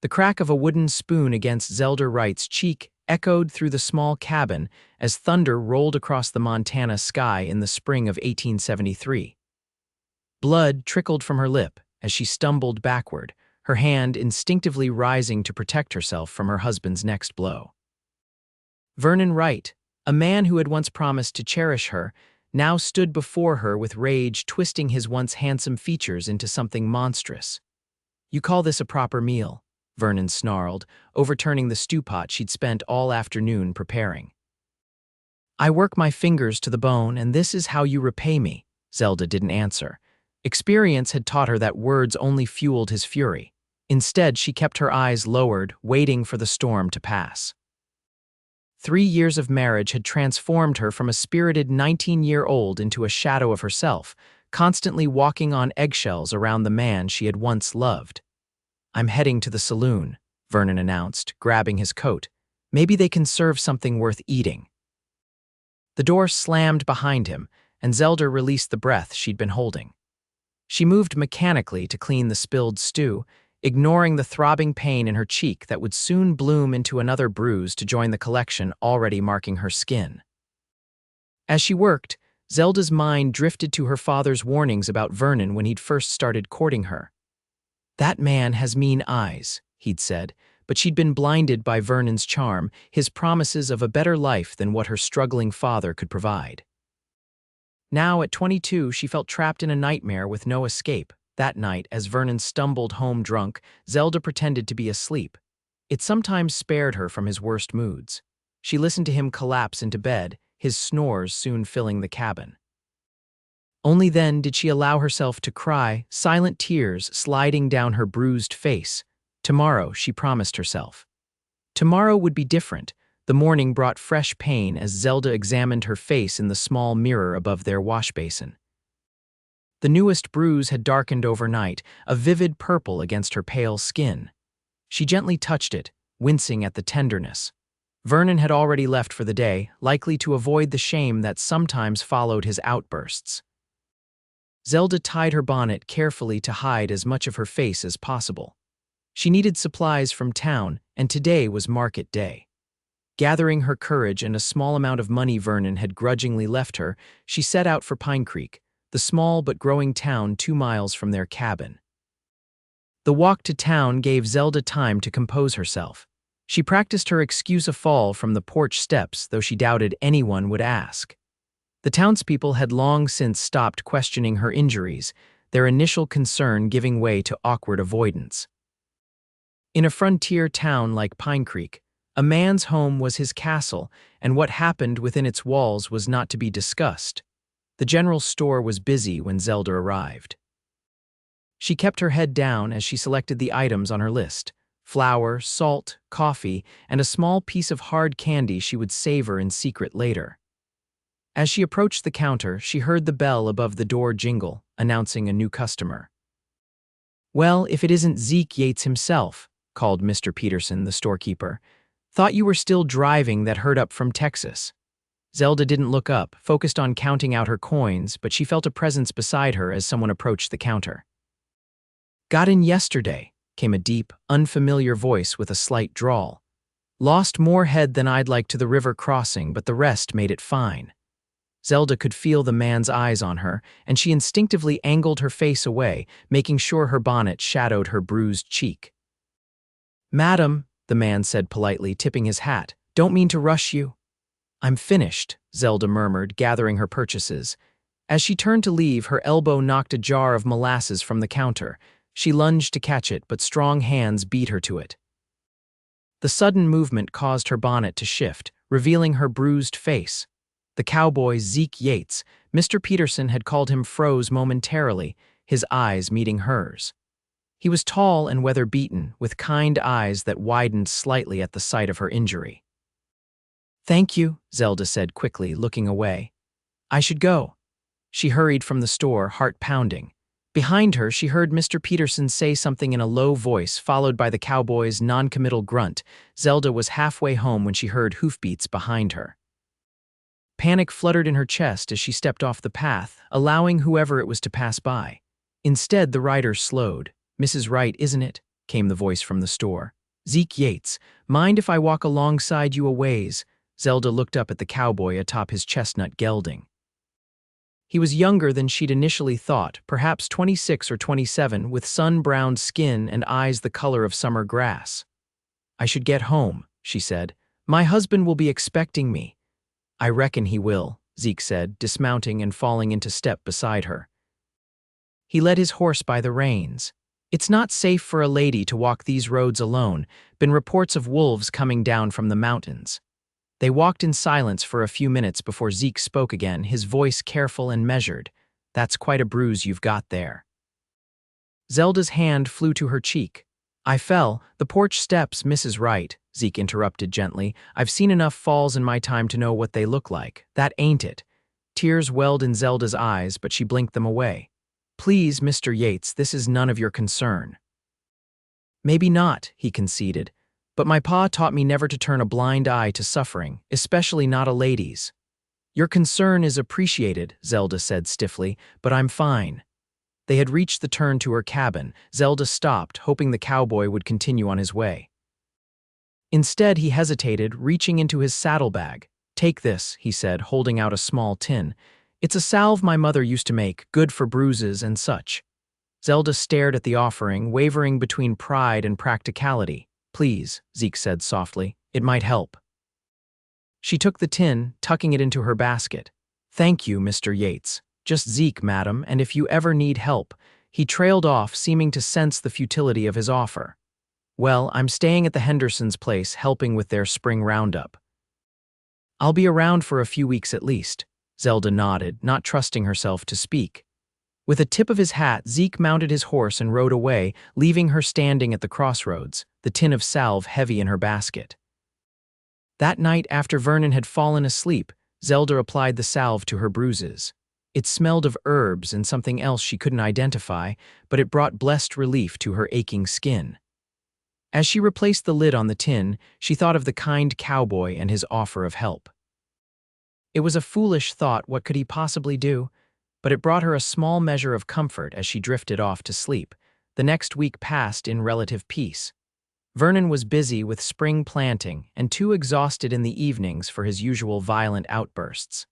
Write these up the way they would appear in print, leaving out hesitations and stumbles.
The crack of a wooden spoon against Zelda Wright's cheek echoed through the small cabin as thunder rolled across the Montana sky in the spring of 1873. Blood trickled from her lip as she stumbled backward, her hand instinctively rising to protect herself from her husband's next blow. Vernon Wright, a man who had once promised to cherish her, now stood before her with rage twisting his once handsome features into something monstrous. "You call this a proper meal?" Vernon snarled, overturning the stew pot she'd spent all afternoon preparing. "I work my fingers to the bone, and this is how you repay me." Zelda didn't answer. Experience had taught her that words only fueled his fury. Instead, she kept her eyes lowered, waiting for the storm to pass. 3 years of marriage had transformed her from a spirited 19-year-old into a shadow of herself, constantly walking on eggshells around the man she had once loved. "I'm heading to the saloon," Vernon announced, grabbing his coat. "Maybe they can serve something worth eating." The door slammed behind him, and Zelda released the breath she'd been holding. She moved mechanically to clean the spilled stew, ignoring the throbbing pain in her cheek that would soon bloom into another bruise to join the collection already marking her skin. As she worked, Zelda's mind drifted to her father's warnings about Vernon when he'd first started courting her. "That man has mean eyes," he'd said, but she'd been blinded by Vernon's charm, his promises of a better life than what her struggling father could provide. Now, at 22, she felt trapped in a nightmare with no escape. That night, as Vernon stumbled home drunk, Zelda pretended to be asleep. It sometimes spared her from his worst moods. She listened to him collapse into bed, his snores soon filling the cabin. Only then did she allow herself to cry, silent tears sliding down her bruised face. Tomorrow, she promised herself. Tomorrow would be different. The morning brought fresh pain as Zelda examined her face in the small mirror above their washbasin. The newest bruise had darkened overnight, a vivid purple against her pale skin. She gently touched it, wincing at the tenderness. Vernon had already left for the day, likely to avoid the shame that sometimes followed his outbursts. Zelda tied her bonnet carefully to hide as much of her face as possible. She needed supplies from town, and today was market day. Gathering her courage and a small amount of money Vernon had grudgingly left her, she set out for Pine Creek, the small but growing town 2 miles from their cabin. The walk to town gave Zelda time to compose herself. She practiced her excuse a fall from the porch steps, though she doubted anyone would ask. The townspeople had long since stopped questioning her injuries, their initial concern giving way to awkward avoidance. In a frontier town like Pine Creek, a man's home was his castle, and what happened within its walls was not to be discussed. The general store was busy when Zelda arrived. She kept her head down as she selected the items on her list: flour, salt, coffee, and a small piece of hard candy she would savor in secret later. As she approached the counter, she heard the bell above the door jingle, announcing a new customer. "Well, if it isn't Zeke Yates himself," called Mr. Peterson, the storekeeper. "Thought you were still driving that herd up from Texas." Zelda didn't look up, focused on counting out her coins, but she felt a presence beside her as someone approached the counter. "Got in yesterday," came a deep, unfamiliar voice with a slight drawl. "Lost more head than I'd like to the river crossing, but the rest made it fine." Zelda could feel the man's eyes on her, and she instinctively angled her face away, making sure her bonnet shadowed her bruised cheek. "Madam," the man said politely, tipping his hat, "don't mean to rush you." "I'm finished," Zelda murmured, gathering her purchases. As she turned to leave, her elbow knocked a jar of molasses from the counter. She lunged to catch it, but strong hands beat her to it. The sudden movement caused her bonnet to shift, revealing her bruised face. The cowboy, Zeke Yates, Mr. Peterson had called him, froze momentarily, his eyes meeting hers. He was tall and weather-beaten, with kind eyes that widened slightly at the sight of her injury. "Thank you," Zelda said quickly, looking away. "I should go." She hurried from the store, heart pounding. Behind her, she heard Mr. Peterson say something in a low voice, followed by the cowboy's non-committal grunt. Zelda was halfway home when she heard hoofbeats behind her. Panic fluttered in her chest as she stepped off the path, allowing whoever it was to pass by. Instead, the rider slowed. "Mrs. Wright, isn't it?" came the voice from the store. "Zeke Yates, mind if I walk alongside you a ways?" Zelda looked up at the cowboy atop his chestnut gelding. He was younger than she'd initially thought, perhaps 26 or 27, with sun-browned skin and eyes the color of summer grass. "I should get home," she said. "My husband will be expecting me." "I reckon he will," Zeke said, dismounting and falling into step beside her. He led his horse by the reins. "It's not safe for a lady to walk these roads alone. Been reports of wolves coming down from the mountains." They walked in silence for a few minutes before Zeke spoke again, his voice careful and measured. "That's quite a bruise you've got there." Zelda's hand flew to her cheek. "I fell. The porch steps, Mrs. Wright," Zeke interrupted gently. "I've seen enough falls in my time to know what they look like. That ain't it." Tears welled in Zelda's eyes, but she blinked them away. "Please, Mr. Yates, this is none of your concern." "Maybe not," he conceded. "But my pa taught me never to turn a blind eye to suffering, especially not a lady's." "Your concern is appreciated," Zelda said stiffly, "but I'm fine." They had reached the turn to her cabin. Zelda stopped, hoping the cowboy would continue on his way. Instead, he hesitated, reaching into his saddlebag. "Take this," he said, holding out a small tin. "It's a salve my mother used to make, good for bruises and such." Zelda stared at the offering, wavering between pride and practicality. "Please," Zeke said softly, "it might help." She took the tin, tucking it into her basket. "Thank you, Mr. Yates. Just Zeke, madam, and if you ever need help." He trailed off, seeming to sense the futility of his offer. "Well, I'm staying at the Hendersons' place, helping with their spring roundup." "I'll be around for a few weeks at least." Zelda nodded, not trusting herself to speak. With a tip of his hat, Zeke mounted his horse and rode away, leaving her standing at the crossroads, the tin of salve heavy in her basket. That night, after Vernon had fallen asleep, Zelda applied the salve to her bruises. It smelled of herbs and something else she couldn't identify, but it brought blessed relief to her aching skin. As she replaced the lid on the tin, she thought of the kind cowboy and his offer of help. It was a foolish thought, what could he possibly do? But it brought her a small measure of comfort as she drifted off to sleep. The next week passed in relative peace. Vernon was busy with spring planting and too exhausted in the evenings for his usual violent outbursts.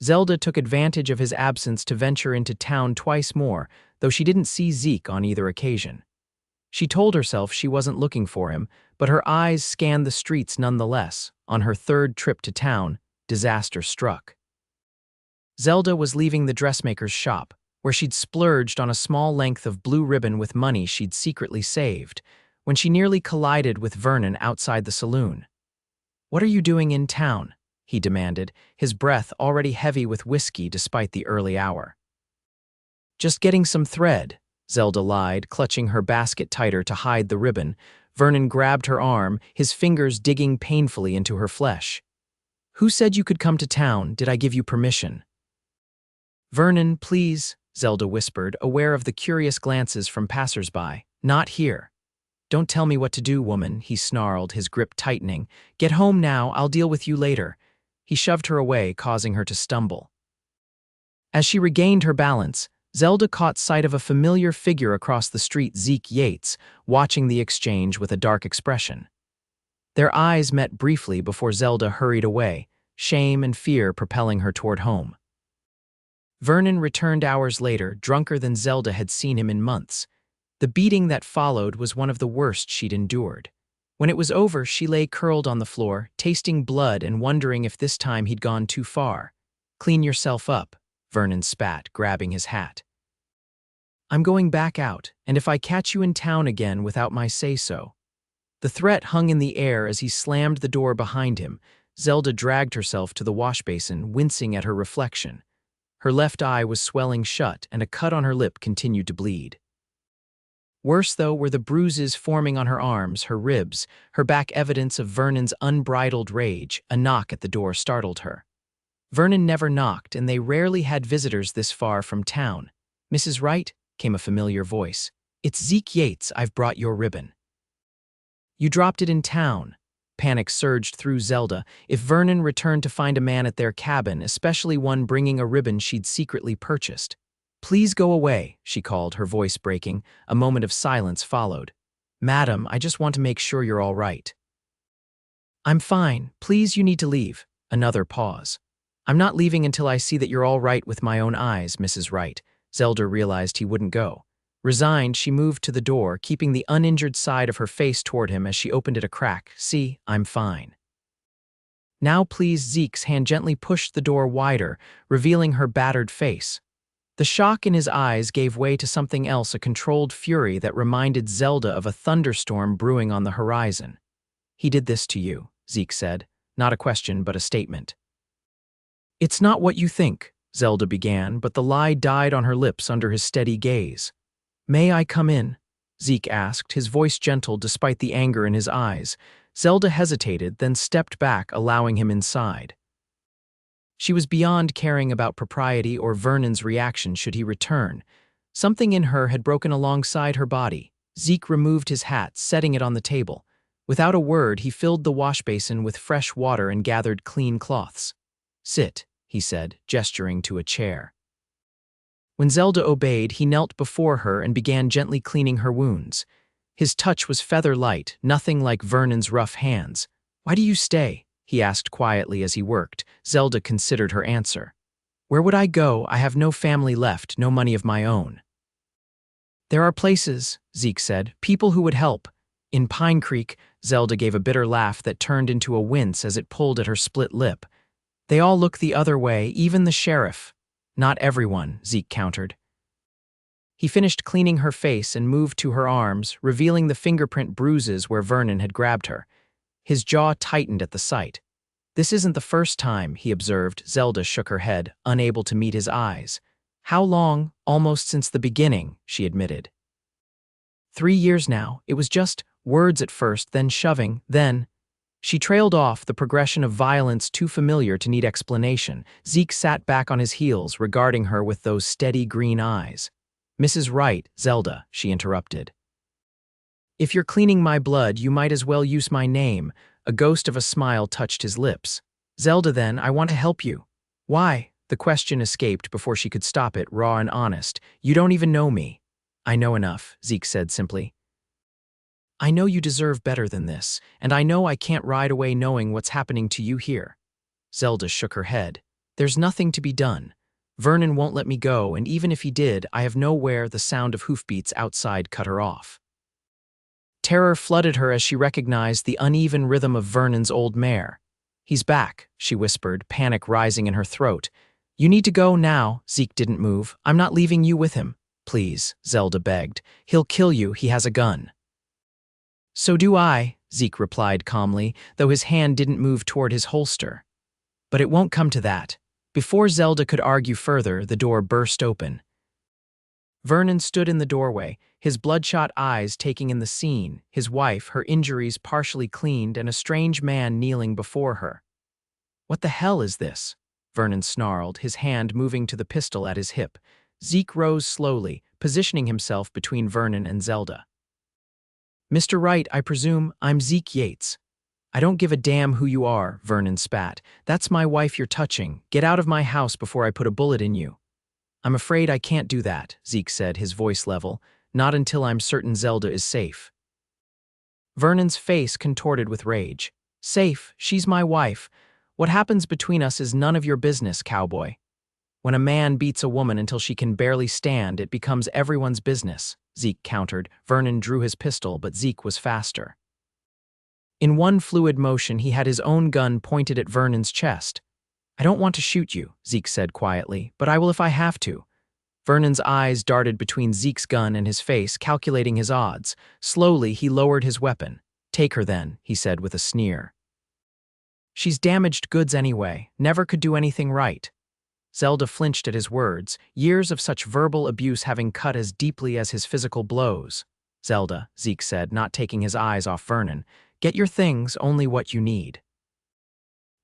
Zelda took advantage of his absence to venture into town twice more, though she didn't see Zeke on either occasion. She told herself she wasn't looking for him, but her eyes scanned the streets nonetheless. On her third trip to town, disaster struck. Zelda was leaving the dressmaker's shop, where she'd splurged on a small length of blue ribbon with money she'd secretly saved, when she nearly collided with Vernon outside the saloon. "What are you doing in town?" he demanded, his breath already heavy with whiskey despite the early hour. "Just getting some thread," Zelda lied, clutching her basket tighter to hide the ribbon. Vernon grabbed her arm, his fingers digging painfully into her flesh. "Who said you could come to town? Did I give you permission?" "Vernon, please," Zelda whispered, aware of the curious glances from passersby. "Not here." "Don't tell me what to do, woman," he snarled, his grip tightening. "Get home now, I'll deal with you later." He shoved her away, causing her to stumble. As she regained her balance, Zelda caught sight of a familiar figure across the street, Zeke Yates, watching the exchange with a dark expression. Their eyes met briefly before Zelda hurried away, shame and fear propelling her toward home. Vernon returned hours later, drunker than Zelda had seen him in months. The beating that followed was one of the worst she'd endured. When it was over, she lay curled on the floor, tasting blood and wondering if this time he'd gone too far. "Clean yourself up," Vernon spat, grabbing his hat. "I'm going back out, and if I catch you in town again without my say-so." The threat hung in the air as he slammed the door behind him. Zelda dragged herself to the washbasin, wincing at her reflection. Her left eye was swelling shut, and a cut on her lip continued to bleed. Worse, though, were the bruises forming on her arms, her ribs, her back, evidence of Vernon's unbridled rage. A knock at the door startled her. Vernon never knocked, and they rarely had visitors this far from town. "Mrs. Wright?" came a familiar voice. "It's Zeke Yates. I've brought your ribbon." "You dropped it in town." Panic surged through Zelda. If Vernon returned to find a man at their cabin, especially one bringing a ribbon she'd secretly purchased. Please go away, she called, her voice breaking. A moment of silence followed. Madam, I just want to make sure you're all right. I'm fine. Please, you need to leave. Another pause. I'm not leaving until I see that you're all right with my own eyes, Mrs. Wright. Zelda realized he wouldn't go. Resigned, she moved to the door, keeping the uninjured side of her face toward him as she opened it a crack. See, I'm fine. Now please, Zeke's hand gently pushed the door wider, revealing her battered face. The shock in his eyes gave way to something else, a controlled fury that reminded Zelda of a thunderstorm brewing on the horizon. He did this to you, Zeke said, not a question but a statement. It's not what you think, Zelda began, but the lie died on her lips under his steady gaze. May I come in? Zeke asked, his voice gentle despite the anger in his eyes. Zelda hesitated, then stepped back, allowing him inside. She was beyond caring about propriety or Vernon's reaction should he return. Something in her had broken alongside her body. Zeke removed his hat, setting it on the table. Without a word, he filled the washbasin with fresh water and gathered clean cloths. Sit, he said, gesturing to a chair. When Zelda obeyed, he knelt before her and began gently cleaning her wounds. His touch was feather-light, nothing like Vernon's rough hands. Why do you stay? He asked quietly as he worked. Zelda considered her answer. Where would I go? I have no family left, no money of my own. There are places, Zeke said, people who would help. In Pine Creek, Zelda gave a bitter laugh that turned into a wince as it pulled at her split lip. They all look the other way, even the sheriff. Not everyone, Zeke countered. He finished cleaning her face and moved to her arms, revealing the fingerprint bruises where Vernon had grabbed her. His jaw tightened at the sight. This isn't the first time, he observed. Zelda shook her head, unable to meet his eyes. How long? Almost since the beginning, she admitted. 3 years now. It was just words at first, then shoving, then… She trailed off, the progression of violence too familiar to need explanation. Zeke sat back on his heels, regarding her with those steady green eyes. Mrs. Wright, Zelda, she interrupted. If you're cleaning my blood, you might as well use my name. A ghost of a smile touched his lips. Zelda, then, I want to help you. Why? The question escaped before she could stop it, raw and honest. You don't even know me. I know enough, Zeke said simply. I know you deserve better than this, and I know I can't ride away knowing what's happening to you here. Zelda shook her head. There's nothing to be done. Vernon won't let me go, and even if he did, I have nowhere. The sound of hoofbeats outside cut her off. Terror flooded her as she recognized the uneven rhythm of Vernon's old mare. He's back, she whispered, panic rising in her throat. You need to go now. Zeke didn't move. I'm not leaving you with him. Please, Zelda begged. He'll kill you. He has a gun. So do I, Zeke replied calmly, though his hand didn't move toward his holster. But it won't come to that. Before Zelda could argue further, the door burst open. Vernon stood in the doorway, his bloodshot eyes taking in the scene, his wife, her injuries partially cleaned, and a strange man kneeling before her. What the hell is this? Vernon snarled, his hand moving to the pistol at his hip. Zeke rose slowly, positioning himself between Vernon and Zelda. Mr. Wright, I presume I'm Zeke Yates. I don't give a damn who you are, Vernon spat. That's my wife you're touching. Get out of my house before I put a bullet in you. I'm afraid I can't do that, Zeke said, his voice level. Not until I'm certain Zelda is safe. Vernon's face contorted with rage. Safe? She's my wife. What happens between us is none of your business, cowboy. When a man beats a woman until she can barely stand, it becomes everyone's business, Zeke countered. Vernon drew his pistol, but Zeke was faster. In one fluid motion, he had his own gun pointed at Vernon's chest. I don't want to shoot you, Zeke said quietly, but I will if I have to. Vernon's eyes darted between Zeke's gun and his face, calculating his odds. Slowly, he lowered his weapon. Take her then, he said with a sneer. She's damaged goods anyway, never could do anything right. Zelda flinched at his words, years of such verbal abuse having cut as deeply as his physical blows. Zelda, Zeke said, not taking his eyes off Vernon, get your things, only what you need.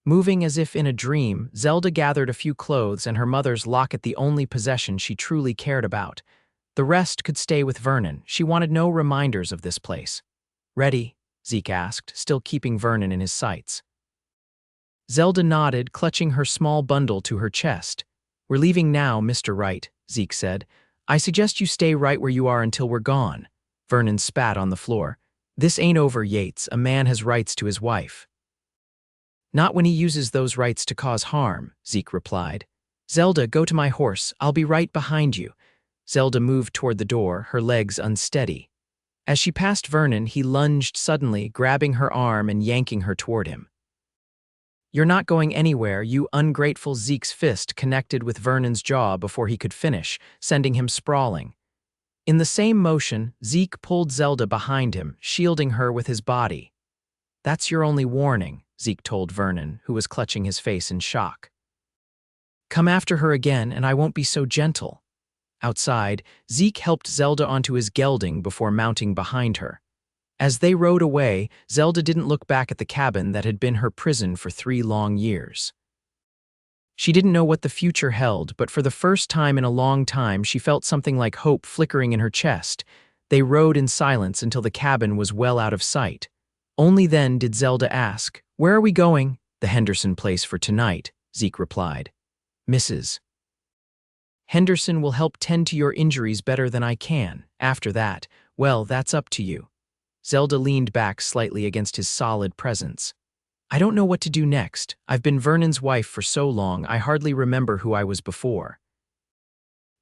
Moving as if in a dream, Zelda gathered a few clothes and her mother's locket, the only possession she truly cared about. The rest could stay with Vernon. She wanted no reminders of this place. Ready? Zeke asked, still keeping Vernon in his sights. Zelda nodded, clutching her small bundle to her chest. We're leaving now, Mr. Wright, Zeke said. "I suggest you stay right where you are until we're gone." Vernon spat on the floor. "This ain't over, Yates. A man has rights to his wife." "Not when he uses those rights to cause harm," Zeke replied. "Zelda, go to my horse. I'll be right behind you." Zelda moved toward the door, her legs unsteady. As she passed Vernon, he lunged suddenly, grabbing her arm and yanking her toward him. "You're not going anywhere, you ungrateful." Zeke's fist connected with Vernon's jaw before he could finish, sending him sprawling. In the same motion, Zeke pulled Zelda behind him, shielding her with his body. "That's your only warning," Zeke told Vernon, who was clutching his face in shock. "Come after her again, and I won't be so gentle." Outside, Zeke helped Zelda onto his gelding before mounting behind her. As they rode away, Zelda didn't look back at the cabin that had been her prison for 3 long years. She didn't know what the future held, but for the first time in a long time, she felt something like hope flickering in her chest. They rode in silence until the cabin was well out of sight. Only then did Zelda ask, "Where are we going?" "The Henderson place for tonight," Zeke replied. "Mrs. Henderson will help tend to your injuries better than I can. After that, well, that's up to you." Zelda leaned back slightly against his solid presence. "I don't know what to do next. I've been Vernon's wife for so long, I hardly remember who I was before."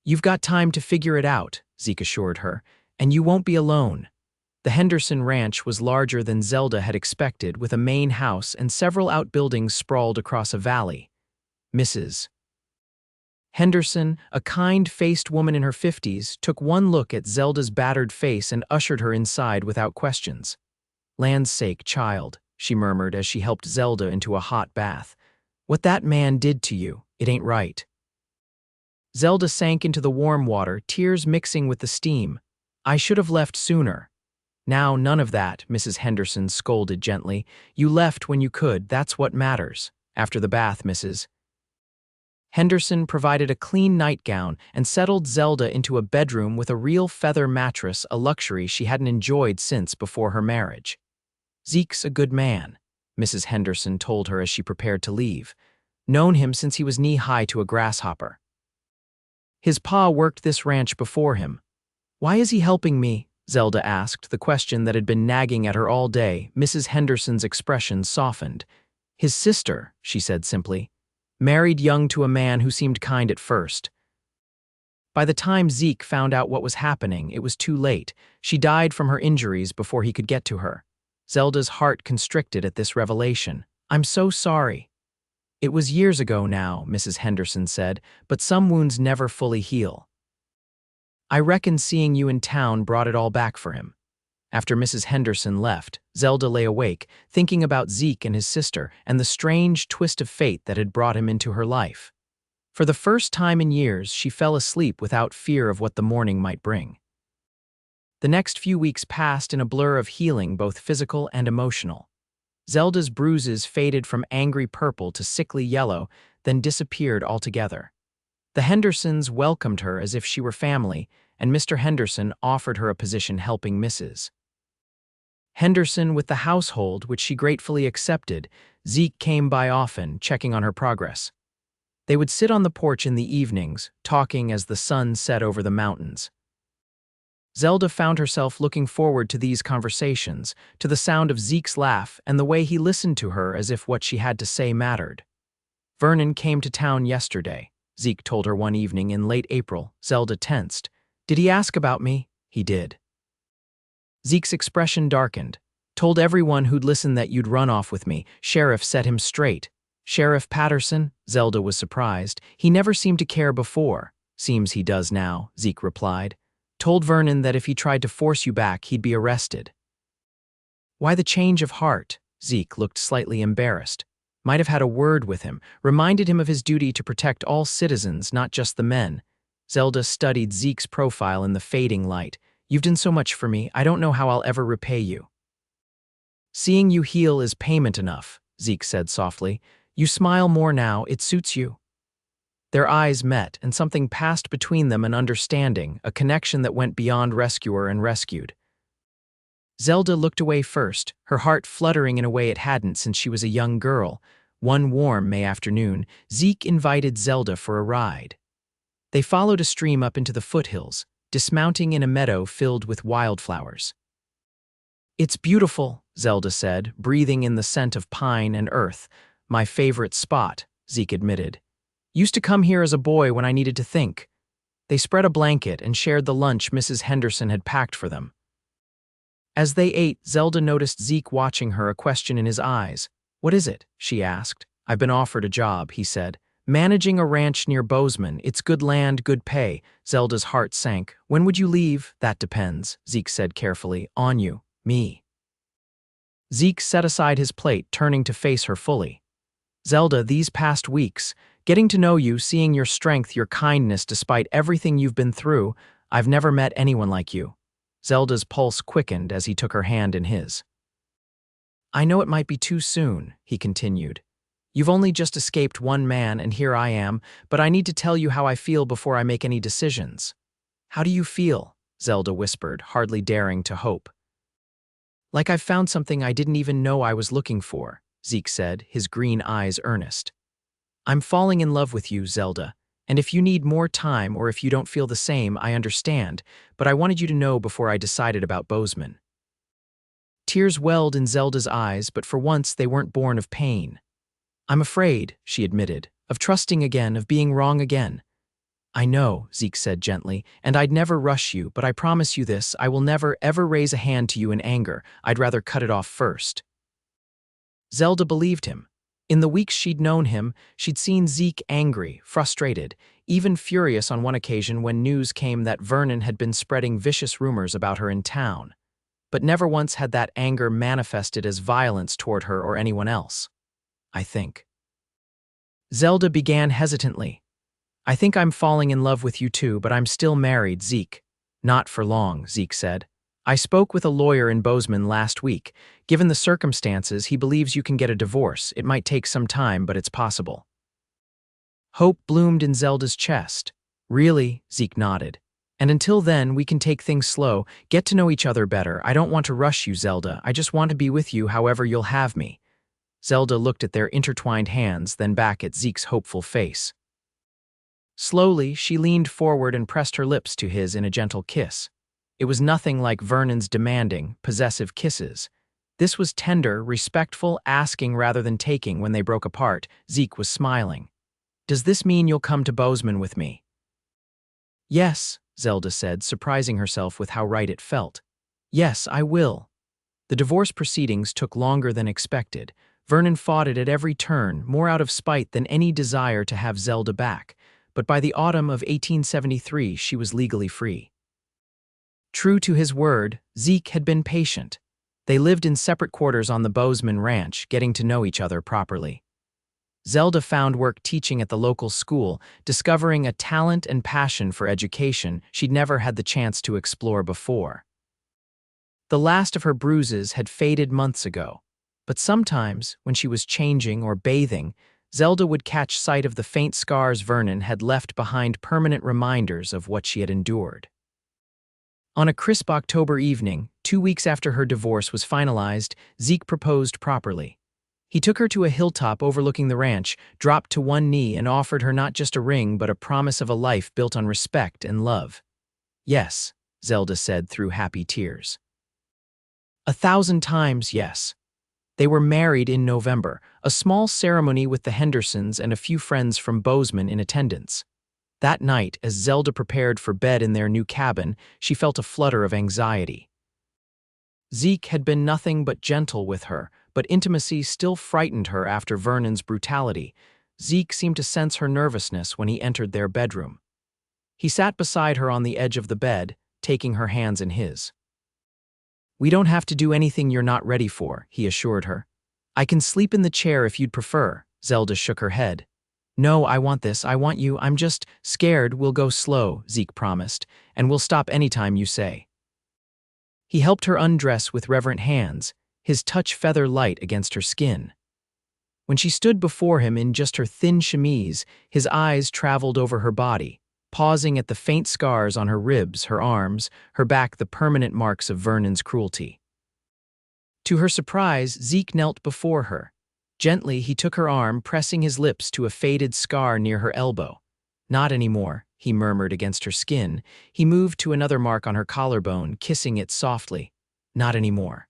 "You've got time to figure it out," Zeke assured her, "and you won't be alone." The Henderson ranch was larger than Zelda had expected, with a main house and several outbuildings sprawled across a valley. Mrs. Henderson, a kind-faced woman in her 50s, took one look at Zelda's battered face and ushered her inside without questions. "Land's sake, child," she murmured as she helped Zelda into a hot bath. "What that man did to you, it ain't right." Zelda sank into the warm water, tears mixing with the steam. "I should have left sooner." "Now, none of that," Mrs. Henderson scolded gently. "You left when you could, that's what matters." After the bath, Mrs. Henderson provided a clean nightgown and settled Zelda into a bedroom with a real feather mattress, a luxury she hadn't enjoyed since before her marriage. "Zeke's a good man," Mrs. Henderson told her as she prepared to leave. "Known him since he was knee-high to a grasshopper. His pa worked this ranch before him." "Why is he helping me?" Zelda asked, the question that had been nagging at her all day. Mrs. Henderson's expression softened. "His sister," she said simply. "Married young to a man who seemed kind at first. By the time Zeke found out what was happening, it was too late. She died from her injuries before he could get to her." Zelda's heart constricted at this revelation. "I'm so sorry." "It was years ago now," Mrs. Henderson said, "but some wounds never fully heal. I reckon seeing you in town brought it all back for him." After Mrs. Henderson left, Zelda lay awake, thinking about Zeke and his sister and the strange twist of fate that had brought him into her life. For the first time in years, she fell asleep without fear of what the morning might bring. The next few weeks passed in a blur of healing, both physical and emotional. Zelda's bruises faded from angry purple to sickly yellow, then disappeared altogether. The Hendersons welcomed her as if she were family, and Mr. Henderson offered her a position helping Mrs. Henderson with the household, which she gratefully accepted. Zeke came by often, checking on her progress. They would sit on the porch in the evenings, talking as the sun set over the mountains. Zelda found herself looking forward to these conversations, to the sound of Zeke's laugh and the way he listened to her as if what she had to say mattered. "Vernon came to town yesterday," Zeke told her one evening in late April. Zelda tensed. "Did he ask about me?" "He did." Zeke's expression darkened. "Told everyone who'd listen that you'd run off with me. Sheriff set him straight." "Sheriff Patterson?" Zelda was surprised. "He never seemed to care before." "Seems he does now," Zeke replied. "Told Vernon that if he tried to force you back, he'd be arrested." "Why the change of heart?" Zeke looked slightly embarrassed. Might have had a word with him, reminded him of his duty to protect all citizens, not just the men. Zelda studied Zeke's profile in the fading light. "You've done so much for me, I don't know how I'll ever repay you." "Seeing you heal is payment enough," Zeke said softly. "You smile more now, it suits you." Their eyes met, and something passed between them, an understanding, a connection that went beyond rescuer and rescued. Zelda looked away first, her heart fluttering in a way it hadn't since she was a young girl. One warm May afternoon, Zeke invited Zelda for a ride. They followed a stream up into the foothills, dismounting in a meadow filled with wildflowers. "It's beautiful," Zelda said, breathing in the scent of pine and earth. "My favorite spot," Zeke admitted. "Used to come here as a boy when I needed to think." They spread a blanket and shared the lunch Mrs. Henderson had packed for them. As they ate, Zelda noticed Zeke watching her, a question in his eyes. "What is it?" she asked. "I've been offered a job," he said. "Managing a ranch near Bozeman. It's good land, good pay." Zelda's heart sank. "When would you leave?" "That depends," Zeke said carefully. "On you. Me." Zeke set aside his plate, turning to face her fully. "Zelda, these past weeks, getting to know you, seeing your strength, your kindness despite everything you've been through, I've never met anyone like you." Zelda's pulse quickened as he took her hand in his. "I know it might be too soon," he continued. "You've only just escaped one man and here I am, but I need to tell you how I feel before I make any decisions." "How do you feel?" Zelda whispered, hardly daring to hope. "Like I've found something I didn't even know I was looking for," Zeke said, his green eyes earnest. "I'm falling in love with you, Zelda, and if you need more time or if you don't feel the same, I understand, but I wanted you to know before I decided about Bozeman." Tears welled in Zelda's eyes, but for once they weren't born of pain. "I'm afraid," she admitted, "of trusting again, of being wrong again." "I know," Zeke said gently, "and I'd never rush you, but I promise you this, I will never, ever raise a hand to you in anger. I'd rather cut it off first." Zelda believed him. In the weeks she'd known him, she'd seen Zeke angry, frustrated, even furious on one occasion when news came that Vernon had been spreading vicious rumors about her in town. But never once had that anger manifested as violence toward her or anyone else. "I think." Zelda began hesitantly. "I think I'm falling in love with you too, but I'm still married, Zeke." "Not for long," Zeke said. "I spoke with a lawyer in Bozeman last week. Given the circumstances, he believes you can get a divorce. It might take some time, but it's possible." Hope bloomed in Zelda's chest. "Really?" Zeke nodded. "And until then, we can take things slow, get to know each other better. I don't want to rush you, Zelda. I just want to be with you however you'll have me." Zelda looked at their intertwined hands, then back at Zeke's hopeful face. Slowly, she leaned forward and pressed her lips to his in a gentle kiss. It was nothing like Vernon's demanding, possessive kisses. This was tender, respectful, asking rather than taking. When they broke apart, Zeke was smiling. "Does this mean you'll come to Bozeman with me?" "Yes," Zelda said, surprising herself with how right it felt. "Yes, I will." The divorce proceedings took longer than expected. Vernon fought it at every turn, more out of spite than any desire to have Zelda back. But by the autumn of 1873, she was legally free. True to his word, Zeke had been patient. They lived in separate quarters on the Bozeman ranch, getting to know each other properly. Zelda found work teaching at the local school, discovering a talent and passion for education she'd never had the chance to explore before. The last of her bruises had faded months ago, but sometimes, when she was changing or bathing, Zelda would catch sight of the faint scars Vernon had left behind, permanent reminders of what she had endured. On a crisp October evening, 2 weeks after her divorce was finalized, Zeke proposed properly. He took her to a hilltop overlooking the ranch, dropped to one knee, and offered her not just a ring but a promise of a life built on respect and love. "Yes," Zelda said through happy tears. 1,000 times yes. They were married in November, a small ceremony with the Hendersons and a few friends from Bozeman in attendance. That night, as Zelda prepared for bed in their new cabin, she felt a flutter of anxiety. Zeke had been nothing but gentle with her, but intimacy still frightened her after Vernon's brutality. Zeke seemed to sense her nervousness when he entered their bedroom. He sat beside her on the edge of the bed, taking her hands in his. "We don't have to do anything you're not ready for," he assured her. "I can sleep in the chair if you'd prefer." Zelda shook her head. "No, I want this. I want you. I'm just scared. We'll go slow," Zeke promised, "and we'll stop anytime you say." He helped her undress with reverent hands, his touch feather light against her skin. When she stood before him in just her thin chemise, his eyes traveled over her body, pausing at the faint scars on her ribs, her arms, her back, the permanent marks of Vernon's cruelty. To her surprise, Zeke knelt before her. Gently, he took her arm, pressing his lips to a faded scar near her elbow. "Not anymore," he murmured against her skin. He moved to another mark on her collarbone, kissing it softly. Not anymore.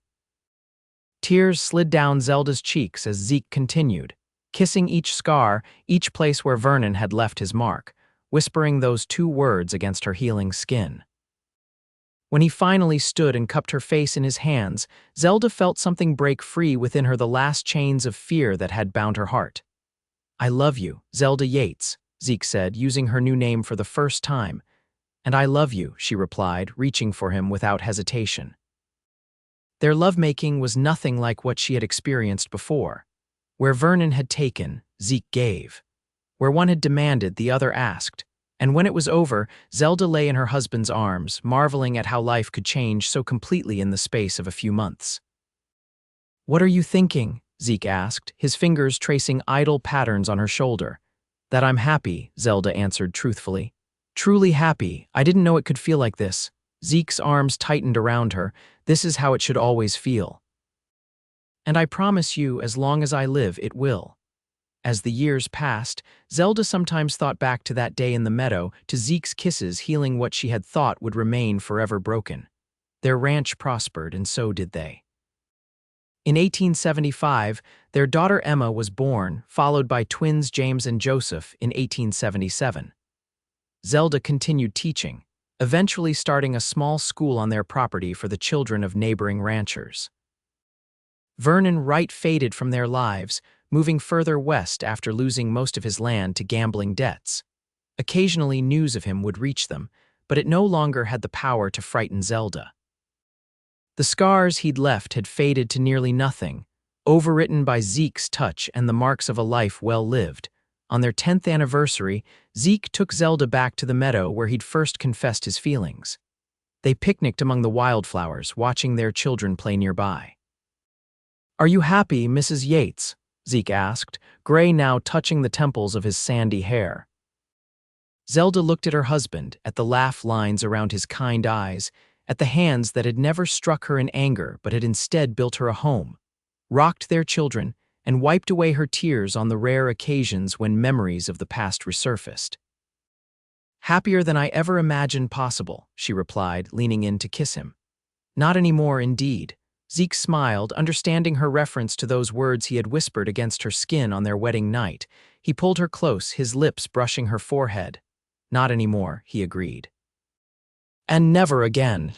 Tears slid down Zelda's cheeks as Zeke continued, kissing each scar, each place where Vernon had left his mark, whispering those two words against her healing skin. When he finally stood and cupped her face in his hands, Zelda felt something break free within her, the last chains of fear that had bound her heart. "I love you, Zelda Yates," Zeke said, using her new name for the first time. "And I love you," she replied, reaching for him without hesitation. Their lovemaking was nothing like what she had experienced before. Where Vernon had taken, Zeke gave. Where one had demanded, the other asked. And when it was over, Zelda lay in her husband's arms, marveling at how life could change so completely in the space of a few months. "What are you thinking?" Zeke asked, his fingers tracing idle patterns on her shoulder. "That I'm happy," Zelda answered truthfully. "Truly happy. I didn't know it could feel like this." Zeke's arms tightened around her. "This is how it should always feel. And I promise you, as long as I live, it will." As the years passed, Zelda sometimes thought back to that day in the meadow, to Zeke's kisses healing what she had thought would remain forever broken. Their ranch prospered, and so did they. In 1875, their daughter Emma was born, followed by twins James and Joseph in 1877. Zelda continued teaching, eventually starting a small school on their property for the children of neighboring ranchers. Vernon Wright faded from their lives, moving further west after losing most of his land to gambling debts. Occasionally news of him would reach them, but it no longer had the power to frighten Zelda. The scars he'd left had faded to nearly nothing, overwritten by Zeke's touch and the marks of a life well lived. On their 10th anniversary, Zeke took Zelda back to the meadow where he'd first confessed his feelings. They picnicked among the wildflowers, watching their children play nearby. "Are you happy, Mrs. Yates?" Zeke asked, gray now touching the temples of his sandy hair. Zelda looked at her husband, at the laugh lines around his kind eyes, at the hands that had never struck her in anger but had instead built her a home, rocked their children, and wiped away her tears on the rare occasions when memories of the past resurfaced. "Happier than I ever imagined possible," she replied, leaning in to kiss him. "Not anymore, indeed." Zeke smiled, understanding her reference to those words he had whispered against her skin on their wedding night. He pulled her close, his lips brushing her forehead. "Not anymore," he agreed. "And never again."